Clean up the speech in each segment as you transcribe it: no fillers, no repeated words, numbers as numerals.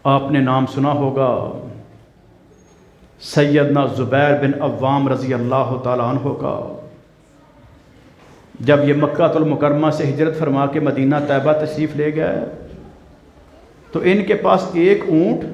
آپ نے نام سنا ہوگا سیدنا زبیر بن عوام رضی اللہ تعالیٰ عنہ کا۔ جب یہ مکہ المکرمہ سے ہجرت فرما کے مدینہ طیبہ تشریف لے گئے تو ان کے پاس ایک اونٹ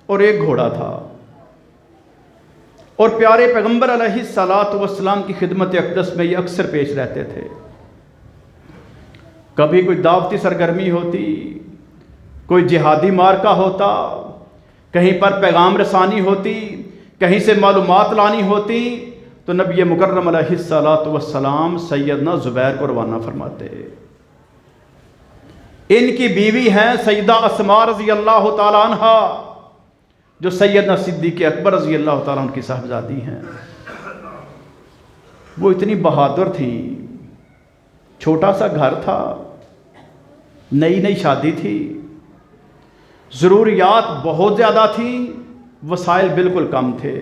اور ایک گھوڑا تھا، اور پیارے پیغمبر علیہ الصلاۃ والسلام کی خدمت اقدس میں یہ اکثر پیش رہتے تھے۔ کبھی کوئی دعوتی سرگرمی ہوتی، کوئی جہادی مارکہ ہوتا، کہیں پر پیغام رسانی ہوتی، کہیں سے معلومات لانی ہوتی، تو نبی مکرم علیہ الصلاۃ والسلام سیدنا زبیر کو روانہ فرماتے۔ ان کی بیوی ہیں سیدہ اسماء رضی اللہ تعالیٰ عنہ، جو سیدنا صدیق اکبر رضی اللہ تعالیٰ عنہ کی صاحبزادی ہیں۔ وہ اتنی بہادر تھیں، چھوٹا سا گھر تھا، نئی نئی شادی تھی، ضروریات بہت زیادہ تھیں، وسائل بالکل کم تھے،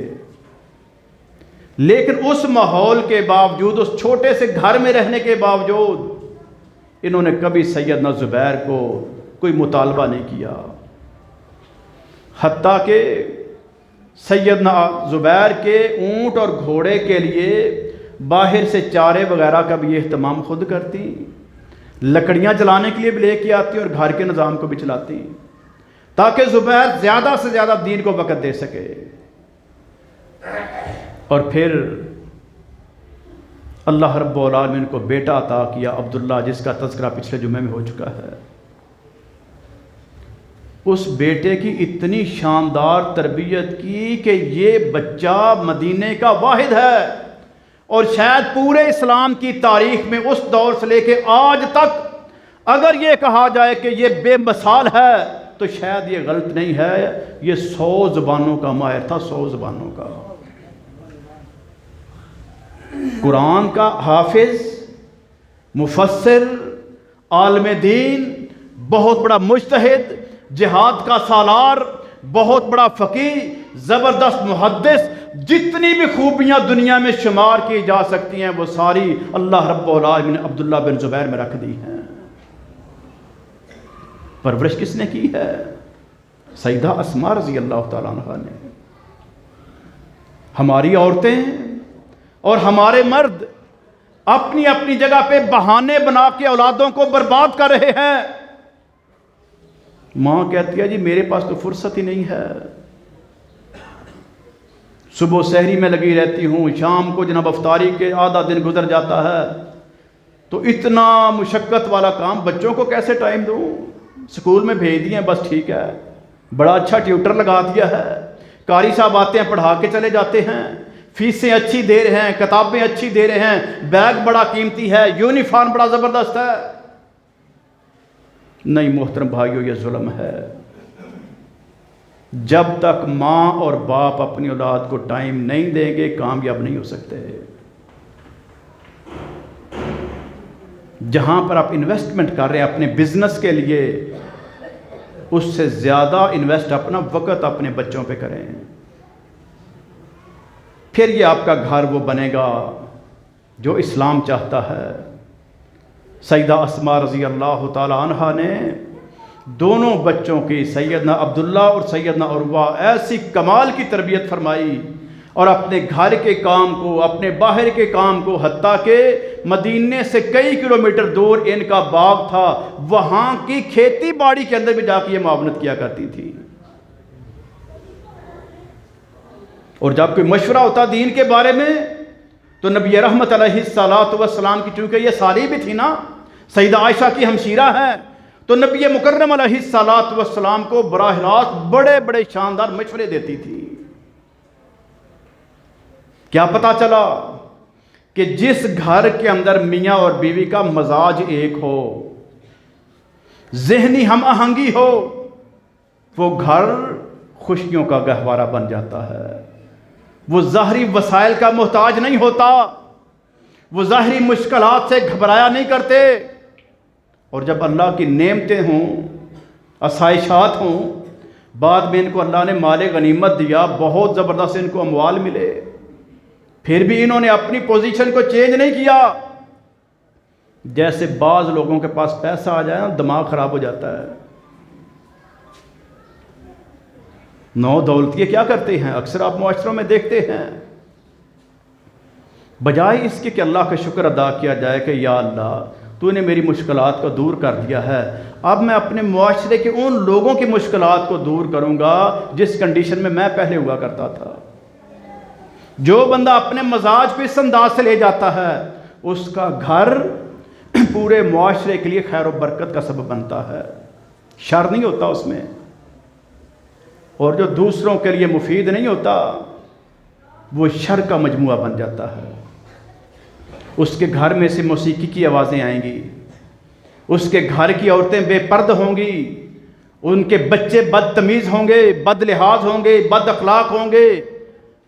لیکن اس ماحول کے باوجود، اس چھوٹے سے گھر میں رہنے کے باوجود، انہوں نے کبھی سیدنا زبیر کو کوئی مطالبہ نہیں کیا، حتیٰ کہ سیدنا زبیر کے اونٹ اور گھوڑے کے لیے باہر سے چارے وغیرہ کا بھی اہتمام خود کرتی، لکڑیاں جلانے کے لیے بھی لے کے آتی اور گھر کے نظام کو بھی چلاتی، تاکہ زبیر زیادہ سے زیادہ دین کو وقت دے سکے۔ اور پھر اللہ رب العالمین کو بیٹا عطا کیا، عبداللہ، جس کا تذکرہ پچھلے جمعے میں ہو چکا ہے۔ اس بیٹے کی اتنی شاندار تربیت کی کہ یہ بچہ مدینے کا واحد ہے، اور شاید پورے اسلام کی تاریخ میں اس دور سے لے کے آج تک اگر یہ کہا جائے کہ یہ بے مثال ہے تو شاید یہ غلط نہیں ہے۔ یہ 100 زبانوں کا ماہر تھا، 100 زبانوں کا، قرآن کا حافظ، مفسر، عالم دین، بہت بڑا مجتہد، جہاد کا سالار، بہت بڑا فقیہ، زبردست محدث، جتنی بھی خوبیاں دنیا میں شمار کی جا سکتی ہیں وہ ساری اللہ رب العالمین نے عبداللہ بن زبیر میں رکھ دی ہیں۔ پرورش کس نے کی ہے؟ سیدہ اسماء رضی اللہ تعالیٰ عنہ نے۔ ہماری عورتیں اور ہمارے مرد اپنی اپنی جگہ پہ بہانے بنا کے اولادوں کو برباد کر رہے ہیں۔ ماں کہتی ہے جی میرے پاس تو فرصت ہی نہیں ہے، صبح سحری میں لگی رہتی ہوں، شام کو جناب افطاری کے آدھا دن گزر جاتا ہے، تو اتنا مشقت والا کام بچوں کو کیسے ٹائم دوں؟ سکول میں بھیج دیے بس ٹھیک ہے، بڑا اچھا ٹیوٹر لگا دیا ہے، قاری صاحب آتے ہیں پڑھا کے چلے جاتے ہیں، فیسیں اچھی دے رہے ہیں، کتابیں اچھی دے رہے ہیں، بیگ بڑا قیمتی ہے، یونیفارم بڑا زبردست ہے۔ نہیں محترم بھائیو، یہ ظلم ہے۔ جب تک ماں اور باپ اپنی اولاد کو ٹائم نہیں دیں گے کامیاب نہیں ہو سکتے۔ جہاں پر آپ انویسٹمنٹ کر رہے ہیں اپنے بزنس کے لیے، اس سے زیادہ انویسٹ اپنا وقت اپنے بچوں پہ کریں، پھر یہ آپ کا گھر وہ بنے گا جو اسلام چاہتا ہے۔ سیدہ اسماء رضی اللہ تعالی عنہ نے دونوں بچوں کی، سیدنا عبداللہ اور سیدنا عروہ، ایسی کمال کی تربیت فرمائی، اور اپنے گھر کے کام کو، اپنے باہر کے کام کو، حتیٰ کہ مدینے سے کئی کلومیٹر دور ان کا باغ تھا، وہاں کی کھیتی باڑی کے اندر بھی جا کے یہ معاونت کیا کرتی تھی۔ اور جب کوئی مشورہ ہوتا دین کے بارے میں تو نبی رحمت علیہ الصلاۃ والسلام کی، چونکہ یہ ساری بھی تھی نا، سیدہ عائشہ کی ہمشیرہ ہے، تو نبی مکرم علیہ الصلاۃ والسلام کو براہ راست بڑے بڑے شاندار مشورے دیتی تھی۔ کیا پتا چلا کہ جس گھر کے اندر میاں اور بیوی کا مزاج ایک ہو، ذہنی ہم آہنگی ہو، وہ گھر خوشیوں کا گہوارہ بن جاتا ہے، وہ ظاہری وسائل کا محتاج نہیں ہوتا، وہ ظاہری مشکلات سے گھبرایا نہیں کرتے، اور جب اللہ کی نعمتیں ہوں، آسائشات ہوں، بعد میں ان کو اللہ نے مال غنیمت دیا، بہت زبردست ان کو اموال ملے، پھر بھی انہوں نے اپنی پوزیشن کو چینج نہیں کیا۔ جیسے بعض لوگوں کے پاس پیسہ آ جائے نا دماغ خراب ہو جاتا ہے، نو دولتیے کیا کرتے ہیں؟ اکثر آپ معاشروں میں دیکھتے ہیں، بجائے اس کے کہ اللہ کا شکر ادا کیا جائے کہ یا اللہ تو نے میری مشکلات کو دور کر دیا ہے، اب میں اپنے معاشرے کے ان لوگوں کی مشکلات کو دور کروں گا جس کنڈیشن میں پہلے ہوا کرتا تھا۔ جو بندہ اپنے مزاج کو اس انداز سے لے جاتا ہے، اس کا گھر پورے معاشرے کے لیے خیر و برکت کا سبب بنتا ہے، شر نہیں ہوتا اس میں، اور جو دوسروں کے لیے مفید نہیں ہوتا وہ شر کا مجموعہ بن جاتا ہے۔ اس کے گھر میں سے موسیقی کی آوازیں آئیں گی، اس کے گھر کی عورتیں بے پرد ہوں گی، ان کے بچے بدتمیز ہوں گے، بد لحاظ ہوں گے، بد اخلاق ہوں گے،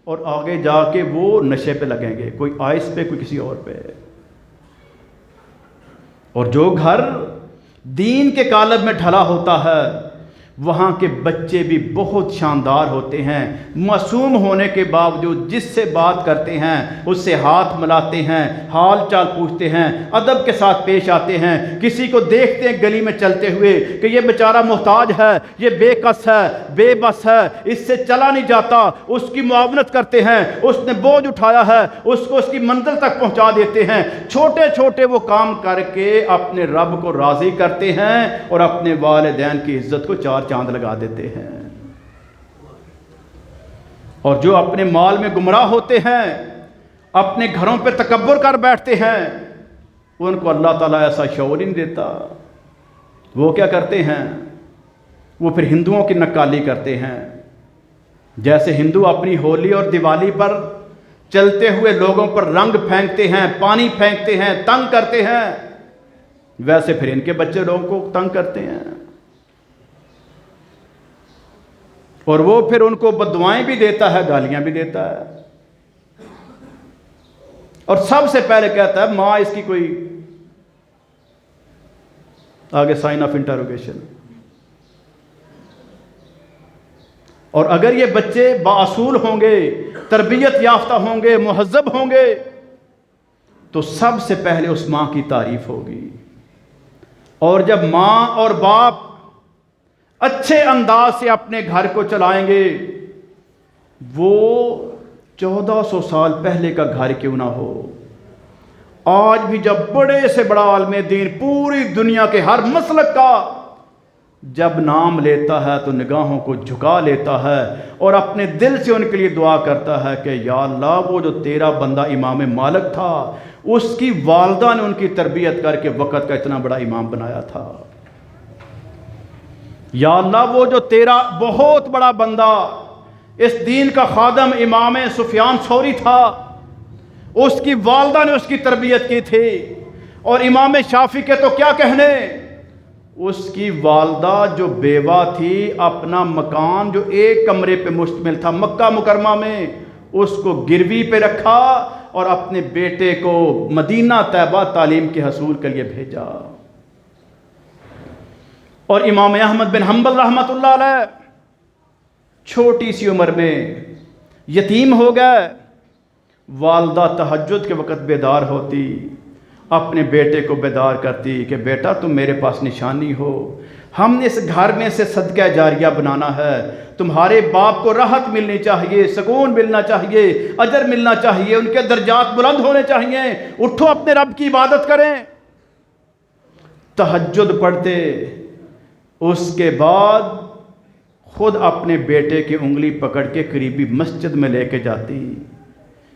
اور آگے جا کے وہ نشے پہ لگیں گے، کوئی آئس پہ، کوئی کسی اور پہ۔ اور جو گھر دین کے قالب میں ڈھلا ہوتا ہے وہاں کے بچے بھی بہت شاندار ہوتے ہیں، معصوم ہونے کے باوجود جس سے بات کرتے ہیں اس سے ہاتھ ملاتے ہیں، حال چال پوچھتے ہیں، ادب کے ساتھ پیش آتے ہیں، کسی کو دیکھتے ہیں گلی میں چلتے ہوئے کہ یہ بیچارہ محتاج ہے، یہ بے کس ہے، بے بس ہے، اس سے چلا نہیں جاتا، اس کی معاونت کرتے ہیں، اس نے بوجھ اٹھایا ہے، اس کو اس کی منزل تک پہنچا دیتے ہیں۔ چھوٹے چھوٹے وہ کام کر کے اپنے رب کو راضی کرتے ہیں اور اپنے والدین کی عزت کو چار چاند لگا دیتے ہیں۔ اور جو اپنے مال میں گمراہ ہوتے ہیں، اپنے گھروں پہ تکبر کر بیٹھتے ہیں، ان کو اللہ تعالیٰ ایسا شعور ہی نہیں دیتا۔ وہ کیا کرتے ہیں؟ وہ پھر ہندوؤں کی نکالی کرتے ہیں۔ جیسے ہندو اپنی ہولی اور دیوالی پر چلتے ہوئے لوگوں پر رنگ پھینکتے ہیں، پانی پھینکتے ہیں، تنگ کرتے ہیں، ویسے پھر ان کے بچے لوگوں کو تنگ کرتے ہیں، اور وہ پھر ان کو بددعائیں بھی دیتا ہے، گالیاں بھی دیتا ہے، اور سب سے پہلے کہتا ہے ماں اس کی کوئی آگے سائن آف انٹروگیشن۔ اور اگر یہ بچے بااصول ہوں گے، تربیت یافتہ ہوں گے، مہذب ہوں گے، تو سب سے پہلے اس ماں کی تعریف ہوگی۔ اور جب ماں اور باپ اچھے انداز سے اپنے گھر کو چلائیں گے، وہ 1400 سال پہلے کا گھر کیوں نہ ہو، آج بھی جب بڑے سے بڑا عالم دین پوری دنیا کے ہر مسلک کا جب نام لیتا ہے تو نگاہوں کو جھکا لیتا ہے اور اپنے دل سے ان کے لیے دعا کرتا ہے کہ یا اللہ وہ جو تیرا بندہ امام مالک تھا، اس کی والدہ نے ان کی تربیت کر کے وقت کا اتنا بڑا امام بنایا تھا، یا اللہ وہ جو تیرا بہت بڑا بندہ اس دین کا خادم امام سفیان ثوری تھا، اس کی والدہ نے اس کی تربیت کی تھی، اور امام شافعی کے تو کیا کہنے، اس کی والدہ جو بیوہ تھی اپنا مکان جو ایک کمرے پہ مشتمل تھا مکہ مکرمہ میں، اس کو گروی پہ رکھا اور اپنے بیٹے کو مدینہ طیبہ تعلیم کے حصول کے لیے بھیجا۔ اور امام احمد بن حنبل رحمۃ اللہ علیہ چھوٹی سی عمر میں یتیم ہو گئے، والدہ تہجد کے وقت بیدار ہوتی، اپنے بیٹے کو بیدار کرتی کہ بیٹا تم میرے پاس نشانی ہو، ہم نے اس گھر میں سے صدقہ جاریہ بنانا ہے، تمہارے باپ کو راحت ملنی چاہیے، سکون ملنا چاہیے، اجر ملنا چاہیے، ان کے درجات بلند ہونے چاہیے، اٹھو اپنے رب کی عبادت کریں۔ تہجد پڑھتے، اس کے بعد خود اپنے بیٹے کی انگلی پکڑ کے قریبی مسجد میں لے کے جاتی،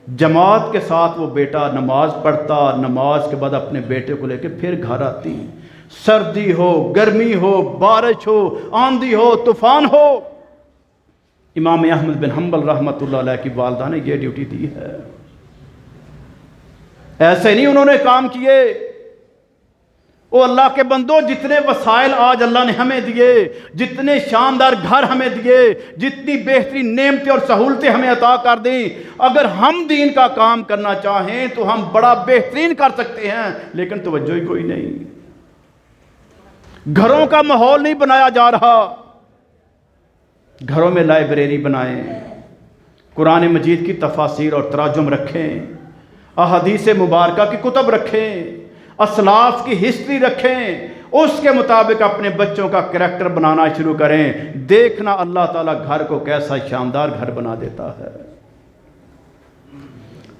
جماعت کے ساتھ وہ بیٹا نماز پڑھتا، نماز کے بعد اپنے بیٹے کو لے کے پھر گھر آتی، سردی ہو، گرمی ہو، بارش ہو، آندھی ہو، طوفان ہو، امام احمد بن حنبل رحمۃ اللہ علیہ کی والدہ نے یہ ڈیوٹی دی ہے۔ ایسے نہیں انہوں نے کام کیے۔ او اللہ کے بندو، جتنے وسائل آج اللہ نے ہمیں دیے، جتنے شاندار گھر ہمیں دیے، جتنی بہترین نعمتیں اور سہولتیں ہمیں عطا کر دیں، اگر ہم دین کا کام کرنا چاہیں تو ہم بڑا بہترین کر سکتے ہیں، لیکن توجہ ہی کوئی نہیں، گھروں کا ماحول نہیں بنایا جا رہا۔ گھروں میں لائبریری بنائیں، قرآن مجید کی تفاسیر اور تراجم رکھیں، احادیث مبارکہ کی کتب رکھیں، اسلاف کی ہسٹری رکھیں، اس کے مطابق اپنے بچوں کا کریکٹر بنانا شروع کریں، دیکھنا اللہ تعالیٰ گھر کو کیسا شاندار گھر بنا دیتا ہے۔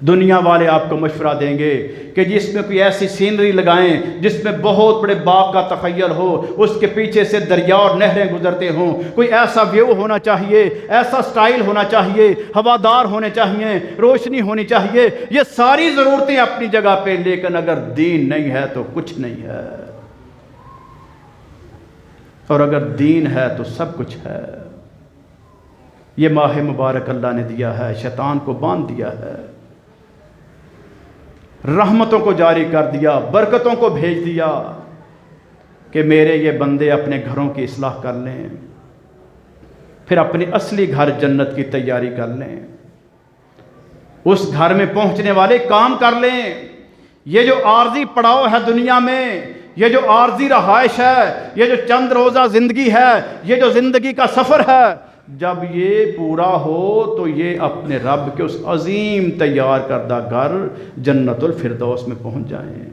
دنیا والے آپ کو مشورہ دیں گے کہ جس میں کوئی ایسی سینری لگائیں جس میں بہت بڑے باغ کا تخیل ہو، اس کے پیچھے سے دریا اور نہریں گزرتے ہوں، کوئی ایسا ویو ہونا چاہیے، ایسا سٹائل ہونا چاہیے، ہوادار ہونے چاہیے، روشنی ہونی چاہیے، یہ ساری ضرورتیں اپنی جگہ پہ، لیکن اگر دین نہیں ہے تو کچھ نہیں ہے، اور اگر دین ہے تو سب کچھ ہے۔ یہ ماہ مبارک اللہ نے دیا ہے، شیطان کو باندھ دیا ہے، رحمتوں کو جاری کر دیا، برکتوں کو بھیج دیا کہ میرے یہ بندے اپنے گھروں کی اصلاح کر لیں، پھر اپنی اصلی گھر جنت کی تیاری کر لیں، اس گھر میں پہنچنے والے کام کر لیں۔ یہ جو عارضی پڑاؤ ہے دنیا میں، یہ جو عارضی رہائش ہے، یہ جو چند روزہ زندگی ہے، یہ جو زندگی کا سفر ہے، جب یہ پورا ہو تو یہ اپنے رب کے اس عظیم تیار کردہ گھر جنت الفردوس میں پہنچ جائیں۔